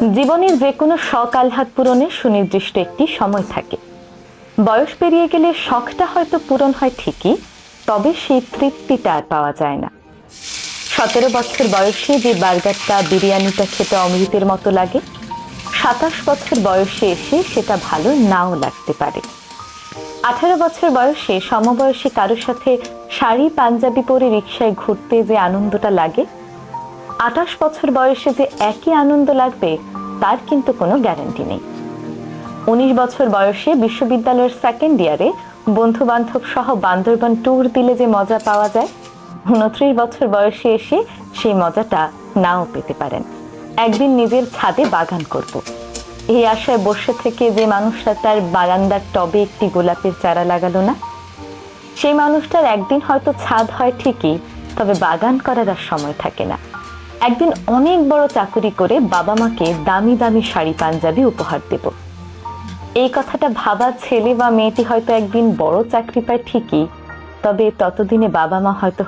জীবনের যে কোনো শখ আহ্লাদ পূরণের সুনির্দিষ্ট একটি সময় থাকে। বয়স পেরিয়ে গেলে শখটা হয়তো পূরণ হয় ঠিকই, তবে সেই তৃপ্তিটা আর পাওয়া যায় না। 17 বছর বয়সে যে বার্গারটা বিরিয়ানিটা খেতে অমৃতের মতো লাগে, 27 বছর বয়সে এসে সেটা ভালো নাও লাগতে পারে। 18 বছর বয়সে সমবয়সী কারোর সাথে শাড়ি পাঞ্জাবি পরে রিকশায় ঘুরতে যে আনন্দটা লাগে, 28 বছর বয়সে যে একই আনন্দ লাগবে তার কিন্তু কোনো গ্যারান্টি নেই। 19 বছর বয়সে বিশ্ববিদ্যালয়ের সেকেন্ড ইয়ারে বন্ধু বান্ধব সহ বান্দরবান ট্যুর দিলে যে মজা পাওয়া যায়, 29 বছর বয়সে এসে সেই মজাটা নাও পেতে পারেন। একদিন নিজের ছাদে বাগান করব, এই আশায় বসে থেকে যে মানুষটা তার বারান্দার টবে একটি গোলাপের চারা লাগালো না, সেই মানুষটার একদিন হয়তো ছাদ হয় ঠিকই, তবে বাগান করার আর সময় থাকে না। একদিন অনেক বড় চাকুরি করে বাবা মাকে দামি দামি শাড়ি পাঞ্জাবি উপহার দেব, এই কথাটা ভাবা ছেলে বা মেয়েটি হয়তো একদিন বড় চাকরি পায় ঠিকই, তবে ততদিনে বাবা মা হয়তো